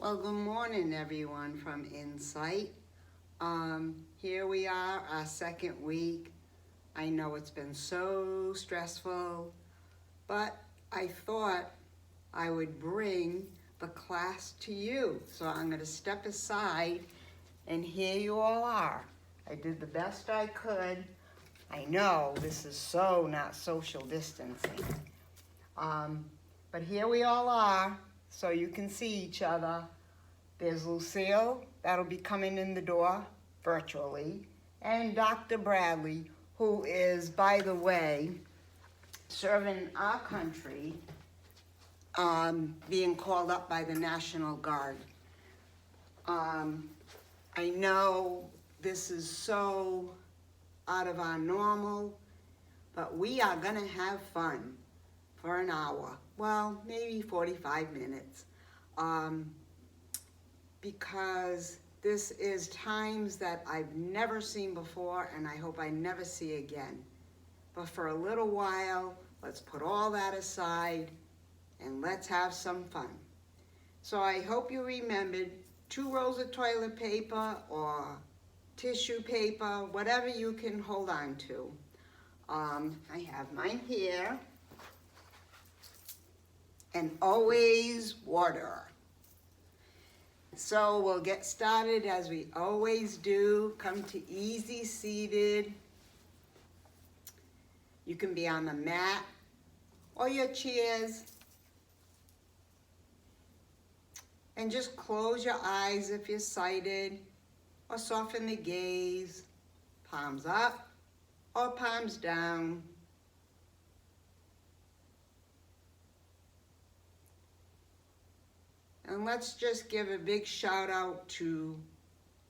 Well, good morning, everyone from Insight. Here we are, our second week. I know it's been so stressful, but I thought I would bring the class to you. So I'm going to step aside, and here you all are. I did the best I could. I know this is so not social distancing. But here we all are, so you can see each other. There's Lucille, that'll be coming in the door virtually, and Dr. Bradley, who is, by the way, serving our country, being called up by the National Guard. I know this is so out of our normal, but we are gonna have fun for an hour. Well, maybe 45 minutes. Because this is times that I've never seen before, and I hope I never see again. But for a little while, let's put all that aside and let's have some fun. So I hope you remembered 2 rolls of toilet paper or tissue paper, whatever you can hold on to. I have mine here. And always water. So we'll get started as we always do. Come to easy seated. You can be on the mat or your chairs. And just close your eyes if you're sighted, or soften the gaze. Palms up or palms down. And let's just give a big shout out to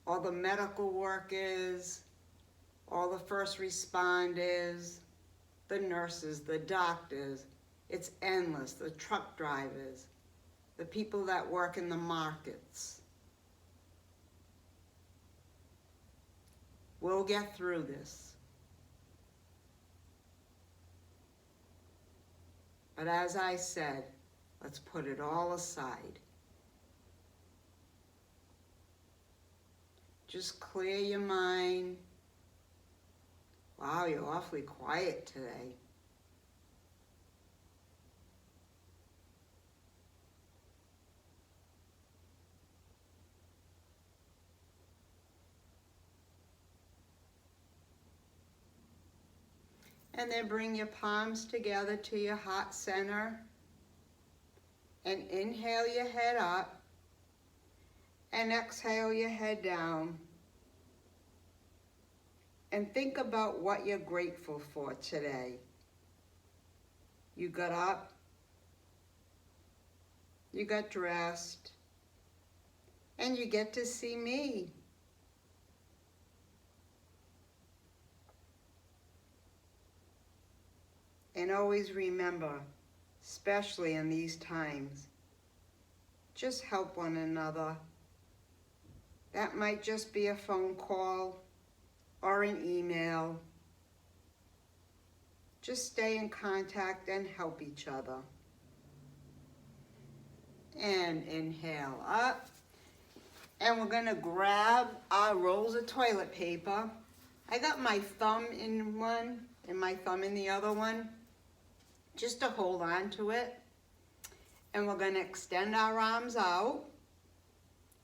all the medical workers, all the first responders, the nurses, the doctors. It's endless, the truck drivers, the people that work in the markets. We'll get through this. But as I said, let's put it all aside. Just clear your mind. Wow, you're awfully quiet today. And then bring your palms together to your heart center. And inhale your head up. And exhale your head down. And think about what you're grateful for today. You got up. You got dressed. And you get to see me. And always remember, especially in these times, just help one another. That might just be a phone call or an email. Just stay in contact and help each other. And inhale up. And we're gonna grab our rolls of toilet paper. I got my thumb in one and my thumb in the other one, just to hold on to it. And we're gonna extend our arms out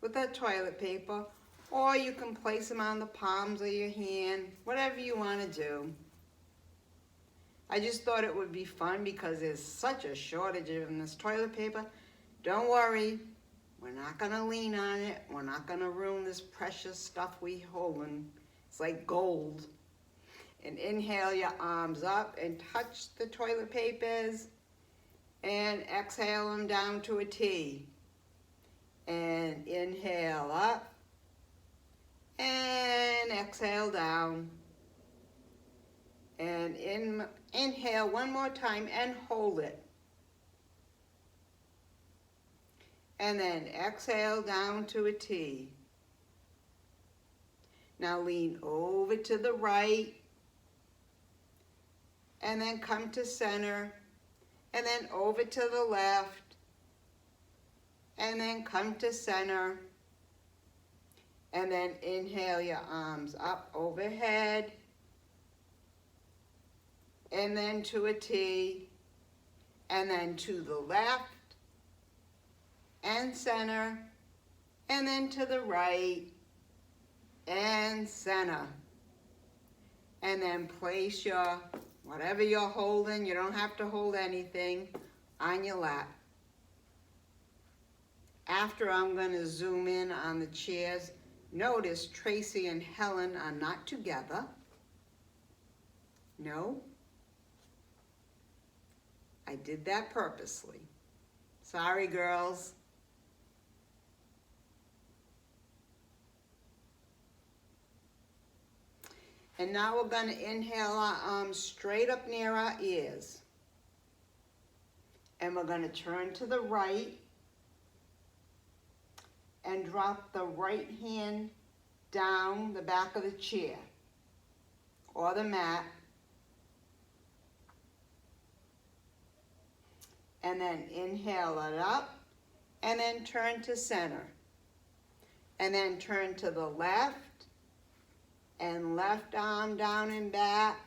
with that toilet paper, or you can place them on the palms of your hand, whatever you want to do. I just thought it would be fun because there's such a shortage of this toilet paper. Don't worry, we're not going to lean on it. We're not going to ruin this precious stuff we holding. It's like gold. And inhale your arms up and touch the toilet papers, and exhale them down to a T. And inhale up, and exhale down. And inhale one more time and hold it. And then exhale down to a T. Now lean over to the right, and then come to center, and then over to the left, and then come to center, and then inhale your arms up overhead, and then to a T, and then to the left, and center, and then to the right, and center. And then place your, whatever you're holding, you don't have to hold anything, on your lap. After I'm going to zoom in on the chairs, notice Tracy and Helen are not together. No. I did that purposely. Sorry, girls. And now we're going to inhale our arms straight up near our ears. And we're going to turn to the right and drop the right hand down the back of the chair or the mat. And then inhale it up and then turn to center. And then turn to the left and left arm down and back.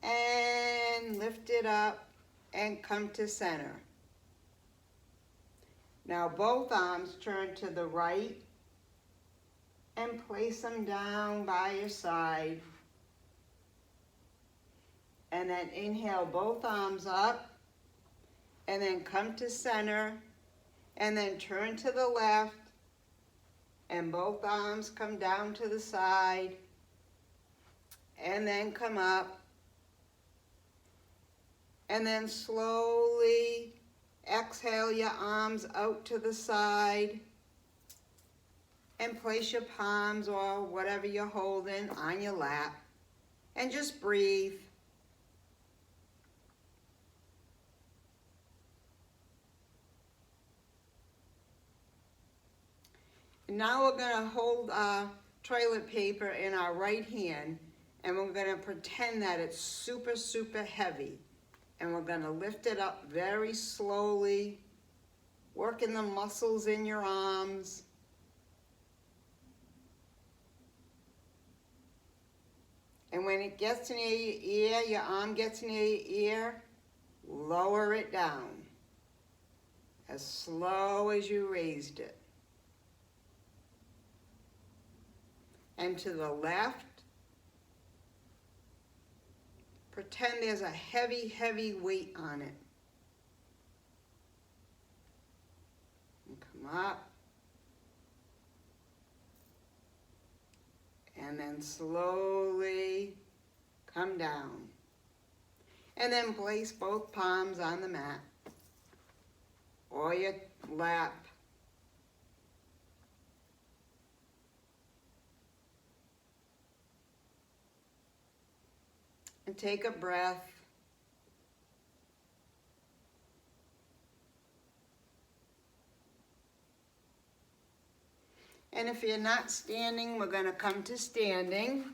And lift it up and come to center. Now both arms turn to the right and place them down by your side. And then inhale both arms up and then come to center and then turn to the left and both arms come down to the side and then come up and then slowly exhale your arms out to the side and place your palms or whatever you're holding on your lap and just breathe. Now we're going to hold our toilet paper in our right hand and we're going to pretend that it's super, super heavy. And we're going to lift it up very slowly, working the muscles in your arms. And when it gets near your ear, your arm gets near your ear, lower it down as slow as you raised it. And to the left, pretend there's a heavy, heavy weight on it. And come up. And then slowly come down. And then place both palms on the mat or your lap. And take a breath. And if you're not standing, we're going to come to standing.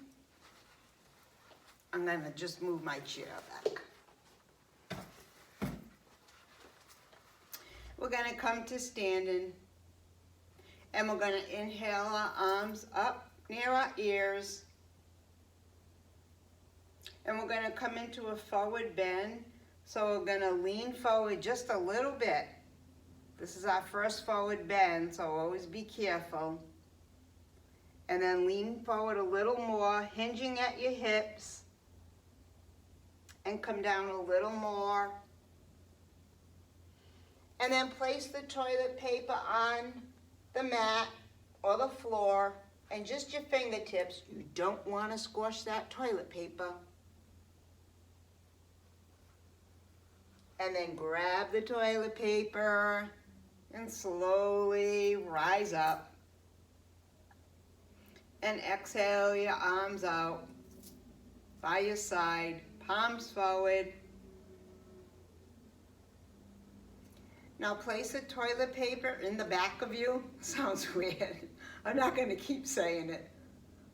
I'm going to just move my chair back. We're going to come to standing. And we're going to inhale our arms up near our ears. And we're going to come into a forward bend. So we're going to lean forward just a little bit. This is our first forward bend, so always be careful. And then lean forward a little more, hinging at your hips. And come down a little more. And then place the toilet paper on the mat or the floor. And just your fingertips. You don't want to squash that toilet paper. And then grab the toilet paper and slowly rise up. And exhale your arms out by your side, palms forward. Now place the toilet paper in the back of you. Sounds weird. I'm not going to keep saying it.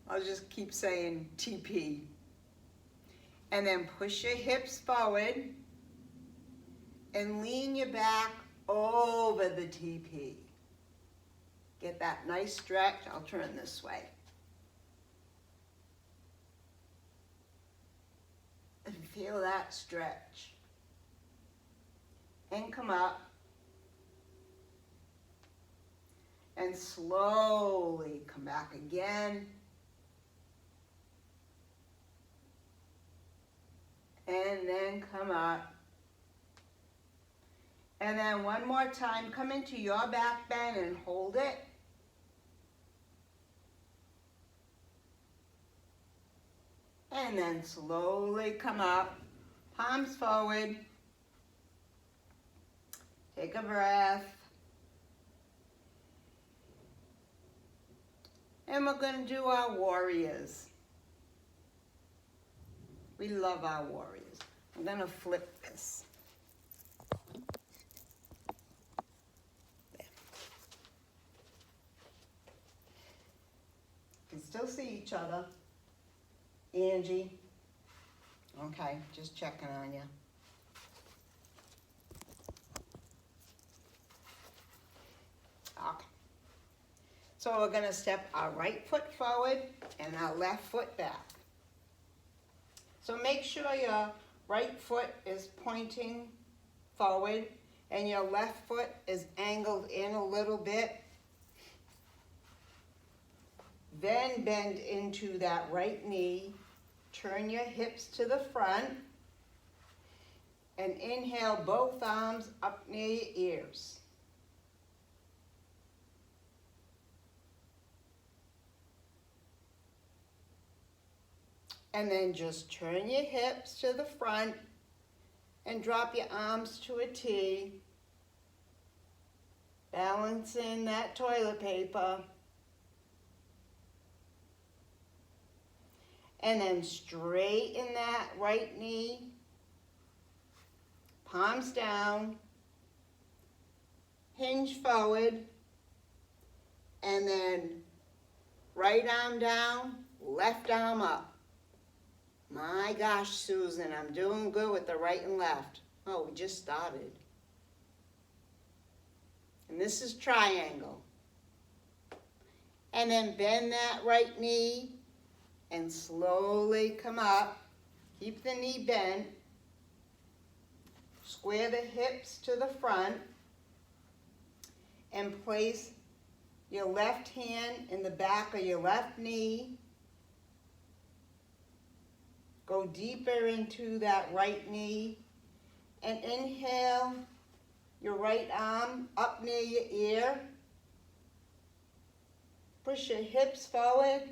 I'll just keep saying TP. And then push your hips forward. And lean your back over the TP. Get that nice stretch. I'll turn this way. And feel that stretch. And come up. And slowly come back again. And then come up. And then one more time, come into your back bend and hold it. And then slowly come up, palms forward. Take a breath. And we're going to do our warriors. We love our warriors. I'm going to flip this. There. You can still see each other. Angie. Okay, just checking on you. Okay. So we're going to step our right foot forward and our left foot back. So make sure your right foot is pointing forward and your left foot is angled in a little bit. Then bend into that right knee. Turn your hips to the front. And inhale both arms up near your ears. And then just turn your hips to the front and drop your arms to a T. Balancing that toilet paper. And then straighten that right knee. Palms down. Hinge forward. And then right arm down, left arm up. My gosh, Susan, I'm doing good with the right and left. Oh, we just started. And this is triangle. And then bend that right knee and slowly come up. Keep the knee bent. Square the hips to the front. And place your left hand in the back of your left knee. Go deeper into that right knee and inhale your right arm up near your ear. Push your hips forward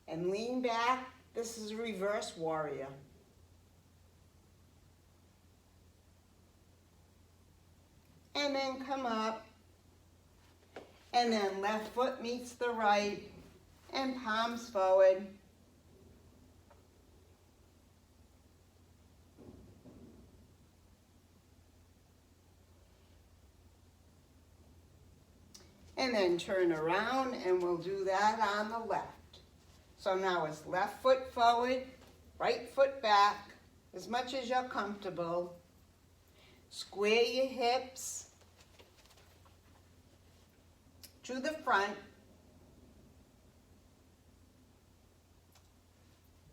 and lean back. This is a reverse warrior. And then come up. And then left foot meets the right and palms forward. And then turn around and we'll do that on the left. So now it's left foot forward, right foot back, as much as you're comfortable. Square your hips to the front.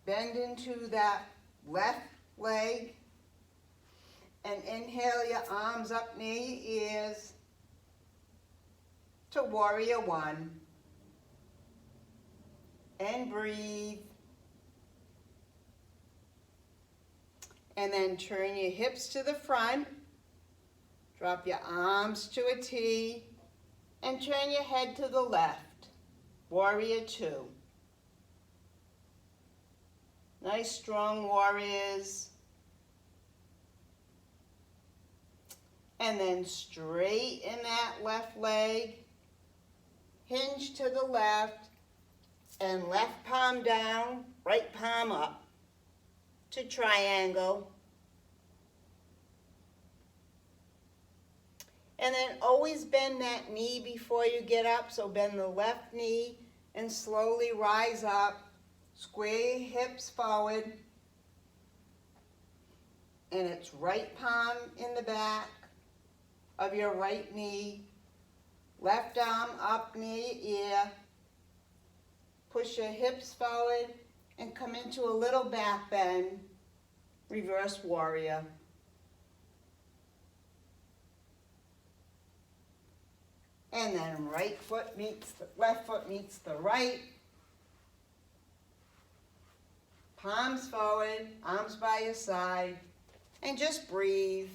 Bend into that left leg and inhale your arms up near your ears to warrior one. And breathe. And then turn your hips to the front. Drop your arms to a T. And turn your head to the left. Warrior two. Nice strong warriors. And then straighten that left leg. Hinge to the left. And left palm down, right palm up to triangle. And then always bend that knee before you get up. So bend the left knee and slowly rise up. Square your hips forward. And it's right palm in the back, of your right knee, left arm up near your ear. Push your hips forward and come into a little back bend, reverse warrior. And then left foot meets the right. Palms forward, arms by your side, and just breathe.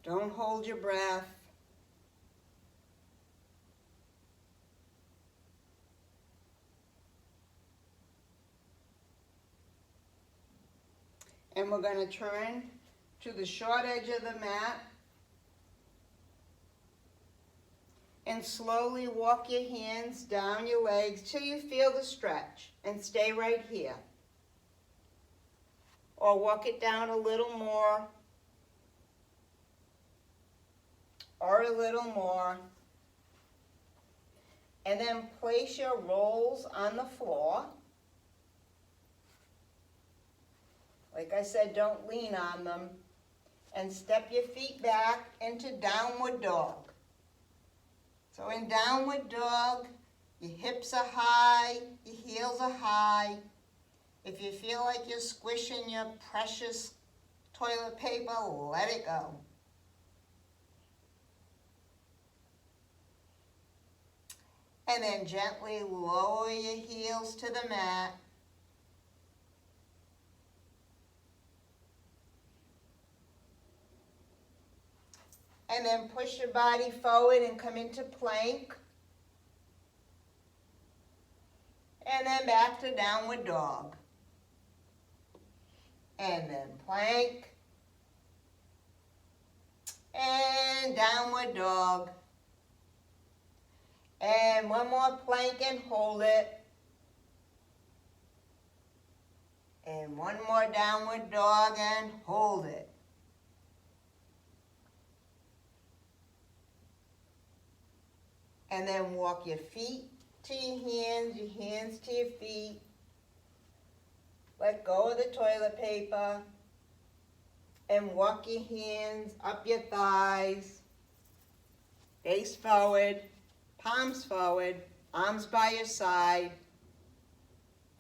Don't hold your breath. And we're going to turn to the short edge of the mat and slowly walk your hands down your legs till you feel the stretch, and stay right here. Or walk it down a little more, or a little more. And then place your rolls on the floor. Like I said, don't lean on them. And step your feet back into downward dog. So in downward dog, your hips are high, your heels are high. If you feel like you're squishing your precious toilet paper, let it go. And then gently lower your heels to the mat. And then push your body forward and come into plank. And then back to downward dog. And then plank. And downward dog. And one more plank and hold it. And one more downward dog and hold it. And then walk your feet to your hands to your feet. Let go of the toilet paper. And walk your hands up your thighs. Face forward, palms forward, arms by your side.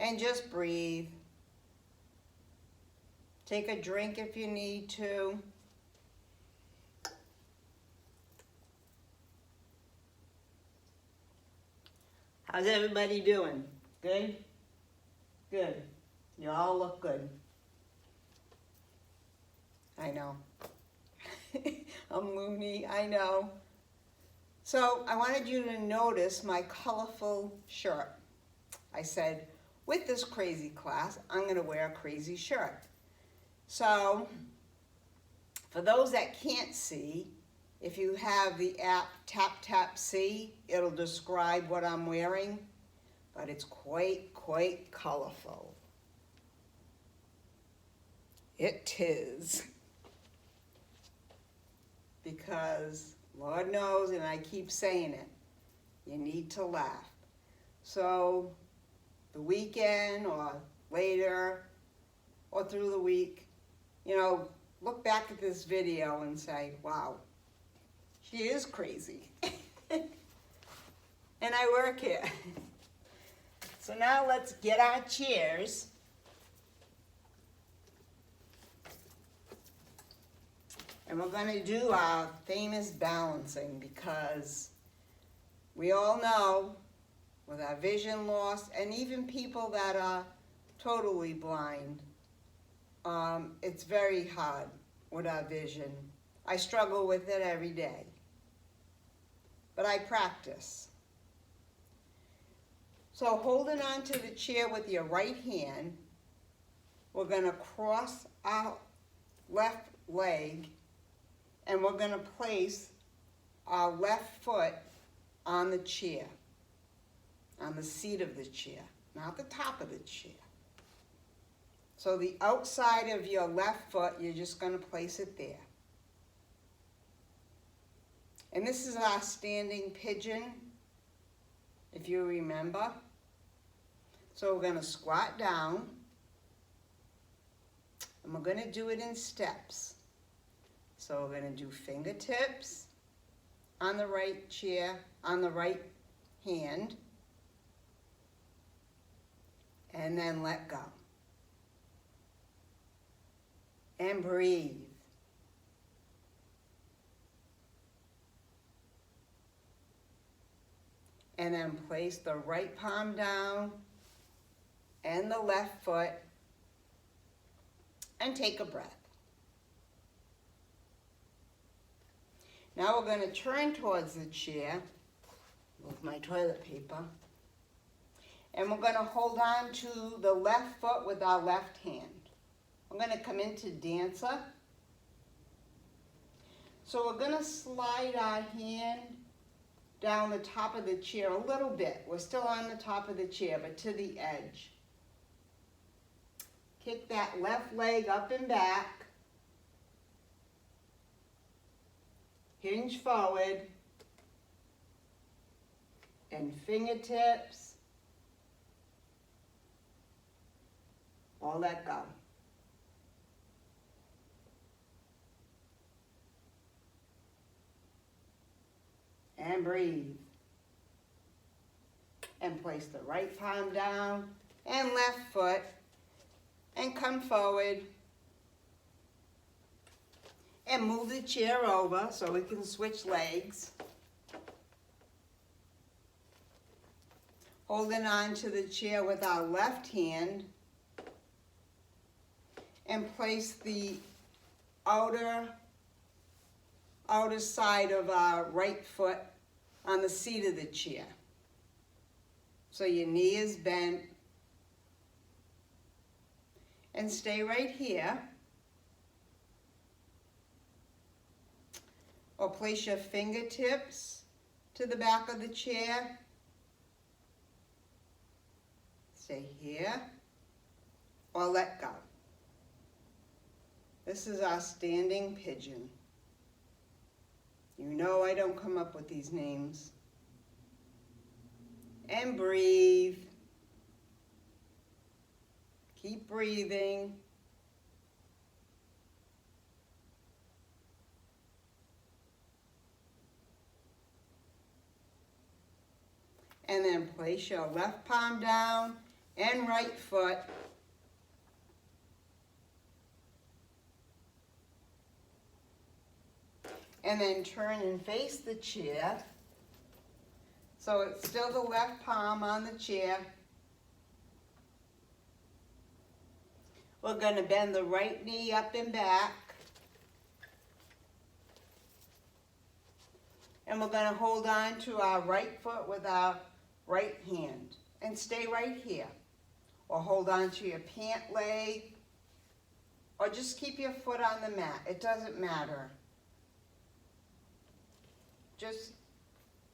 And just breathe. Take a drink if you need to. How's everybody doing? Good? Good. You all look good. I know. I'm loony, I know. So I wanted you to notice my colorful shirt. I said, with this crazy class, I'm going to wear a crazy shirt. So for those that can't see, if you have the app Tap Tap See, it'll describe what I'm wearing, but it's quite colorful. It is. Because Lord knows, and I keep saying it, you need to laugh. So the weekend or later or through the week, you know, look back at this video and say, wow, she is crazy. And I work here. So now let's get our chairs. And we're going to do our famous balancing, because we all know with our vision loss, and even people that are totally blind, it's very hard with our vision. I struggle with it every day, but I practice. So holding on to the chair with your right hand, we're going to cross our left leg, and we're going to place our left foot on the chair, on the seat of the chair, not the top of the chair. So the outside of your left foot, you're just going to place it there. And this is our standing pigeon, if you remember. So we're going to squat down, and we're going to do it in steps. So we're going to do fingertips on the right chair, on the right hand, and then let go. And breathe. And then place the right palm down and the left foot and take a breath. Now we're going to turn towards the chair with my toilet paper, and we're going to hold on to the left foot with our left hand. We're going to come into dancer. So we're going to slide our hand down the top of the chair a little bit. We're still on the top of the chair, but to the edge. Kick that left leg up and back. Hinge forward. And fingertips. Or let go. And breathe. And place the right palm down and left foot and come forward and move the chair over so we can switch legs. Holding on to the chair with our left hand and place the outer side of our right foot on the seat of the chair. So your knee is bent. And stay right here. Or place your fingertips to the back of the chair. Stay here. Or let go. This is our standing pigeon. You know I don't come up with these names. And breathe. Keep breathing. And then place your left palm down and right foot. And then turn and face the chair. So it's still the left palm on the chair. We're going to bend the right knee up and back. And we're going to hold on to our right foot with our right hand. And stay right here. Or hold on to your pant leg. Or just keep your foot on the mat. It doesn't matter. Just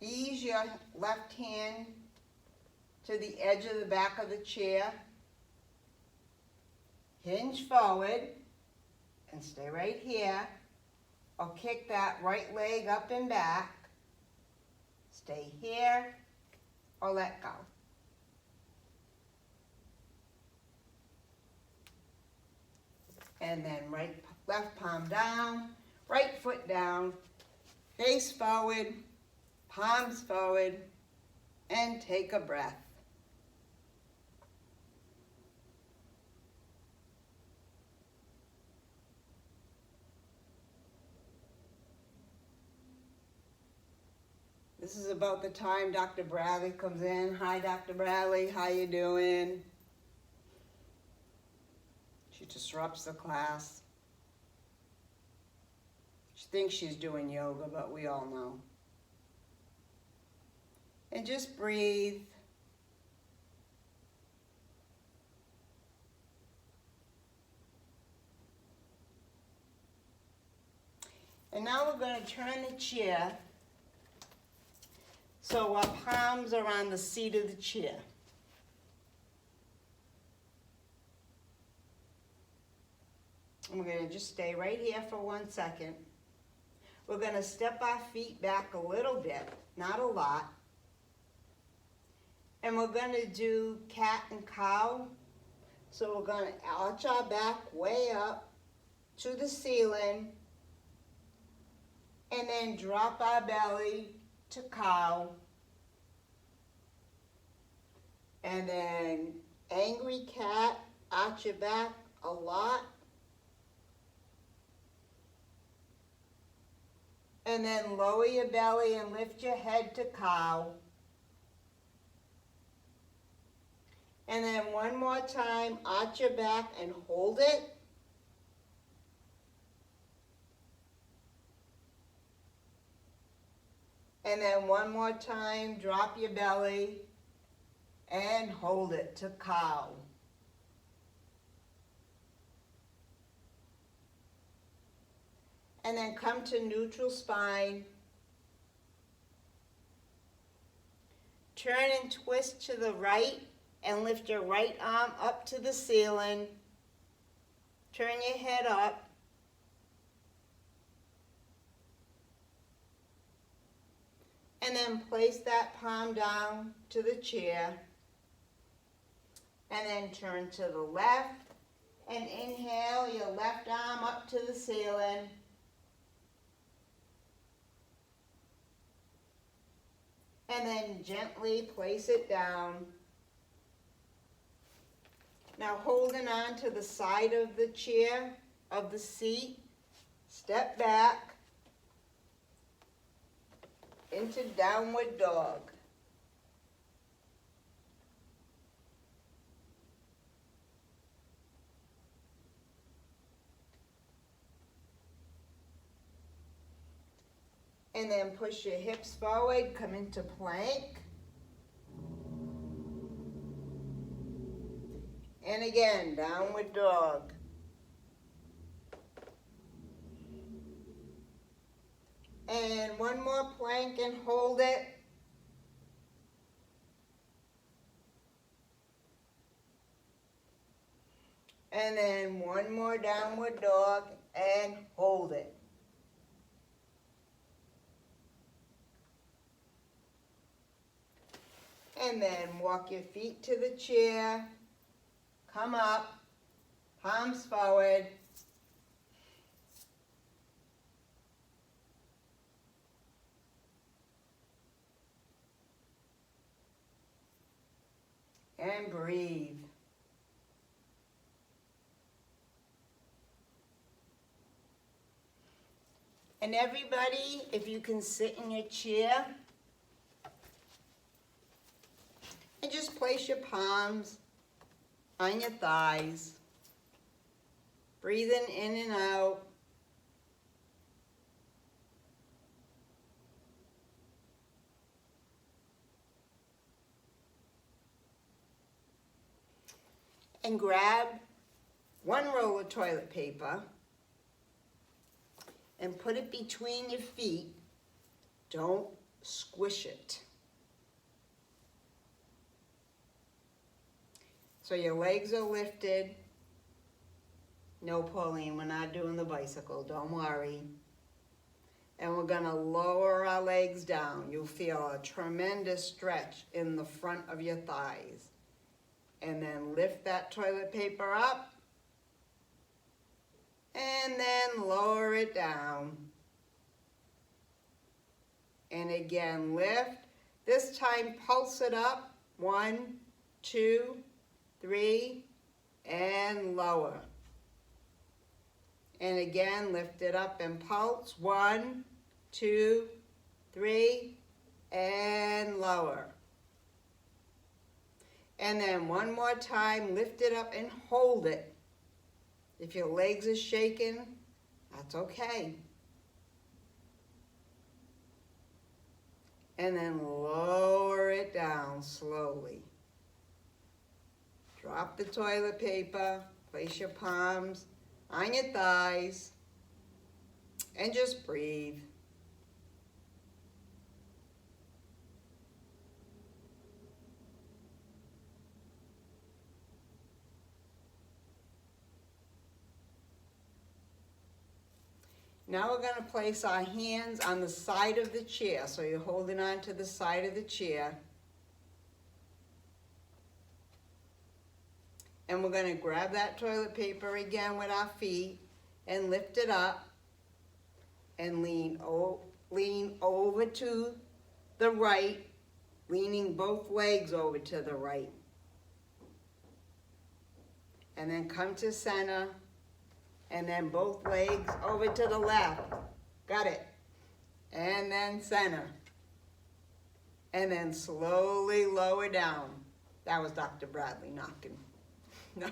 ease your left hand to the edge of the back of the chair. Hinge forward and stay right here. Or kick that right leg up and back. Stay here or let go. And then left palm down, right foot down, face forward, palms forward, and take a breath. This is about the time Dr. Bradley comes in. Hi, Dr. Bradley, how you doing? She disrupts the class. She thinks she's doing yoga, but we all know. And just breathe. And now we're going to turn the chair so our palms are on the seat of the chair. And we're going to just stay right here for 1 second. We're gonna step our feet back a little bit, not a lot. And we're gonna do cat and cow. So we're gonna arch our back way up to the ceiling and then drop our belly to cow. And then angry cat, arch your back a lot. And then lower your belly and lift your head to cow. And then one more time, arch your back and hold it. And then one more time, drop your belly and hold it to cow. And then come to neutral spine. Turn and twist to the right and lift your right arm up to the ceiling. Turn your head up. And then place that palm down to the chair. And then turn to the left and inhale your left arm up to the ceiling. And then gently place it down. Now holding on to the side of the chair, of the seat, step back into downward dog. And then push your hips forward, come into plank. And again, downward dog. And one more plank and hold it. And then one more downward dog and hold it. And then walk your feet to the chair. Come up, palms forward. And breathe. And everybody, if you can sit in your chair, and just place your palms on your thighs, breathing in and out. And grab one roll of toilet paper and put it between your feet. Don't squish it. So your legs are lifted. No pulling, we're not doing the bicycle, don't worry. And we're gonna lower our legs down. You'll feel a tremendous stretch in the front of your thighs. And then lift that toilet paper up. And then lower it down. And again, lift. This time, pulse it up. 1, 2, 3, and lower. And again, lift it up and pulse. 1, 2, 3, and lower. And then one more time, lift it up and hold it. If your legs are shaking, that's okay. And then lower it down slowly. Drop the toilet paper, place your palms on your thighs, and just breathe. Now we're gonna place our hands on the side of the chair. So you're holding on to the side of the chair. And we're gonna grab that toilet paper again with our feet and lift it up and lean over to the right, leaning both legs over to the right. And then come to center, and then both legs over to the left. Got it. And then center. And then slowly lower down. That was Dr. Bradley knocking. No.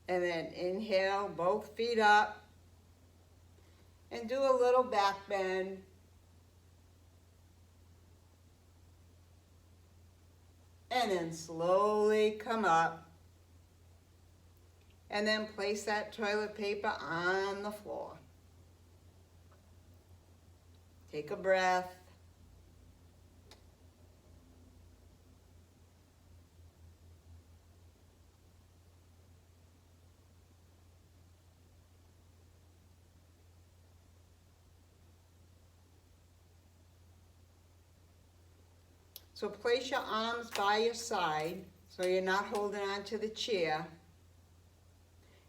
And then inhale, both feet up. And do a little back bend. And then slowly come up. And then place that toilet paper on the floor. Take a breath. So place your arms by your side so you're not holding on to the chair.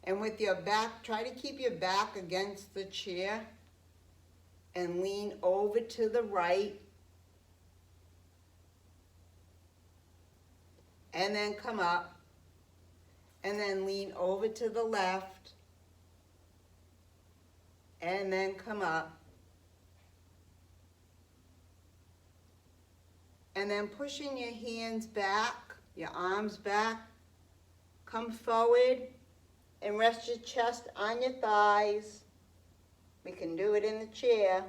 And with your back, try to keep your back against the chair and lean over to the right. And then come up. And then lean over to the left. And then come up. And then pushing your hands back, your arms back, come forward. And rest your chest on your thighs. We can do it in the chair.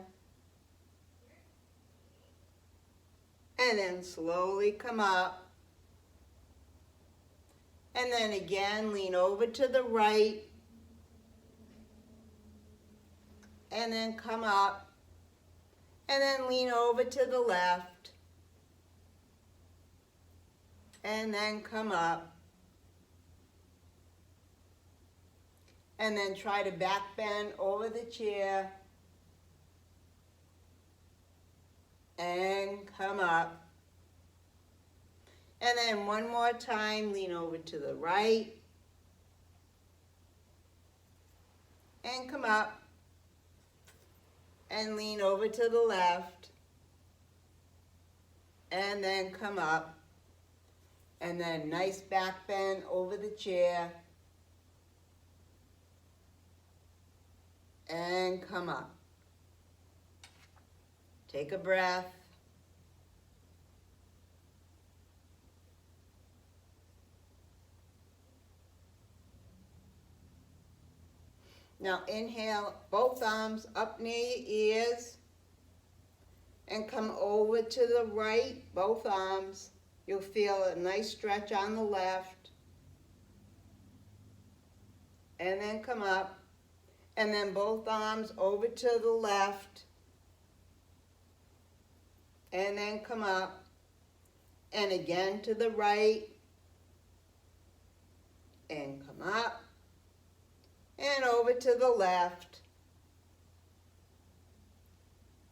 And then slowly come up. And then again, lean over to the right. And then come up. And then lean over to the left. And then come up. And then try to back bend over the chair. And come up. And then one more time, lean over to the right. And come up. And lean over to the left. And then come up. And then nice back bend over the chair. And come up. Take a breath. Now inhale, both arms up near your ears. And come over to the right, both arms. You'll feel a nice stretch on the left. And then come up. And then both arms over to the left. And then come up. And again to the right. And come up. And over to the left.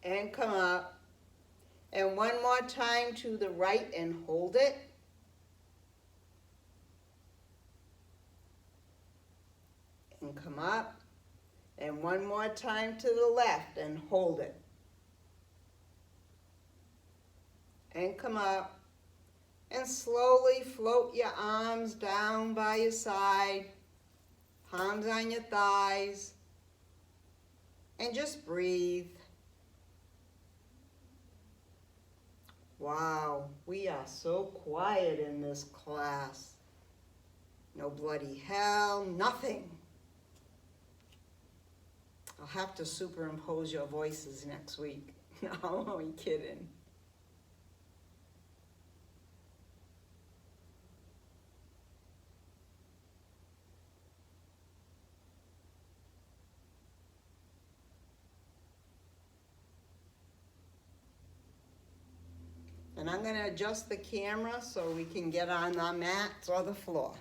And come up. And one more time to the right and hold it. And come up. And one more time to the left and hold it. And come up. And slowly float your arms down by your side. Palms on your thighs. And just breathe. Wow, we are so quiet in this class. No bloody hell, nothing. I'll have to superimpose your voices next week. No, I'm only kidding. And I'm going to adjust the camera so we can get on our mats or the floor.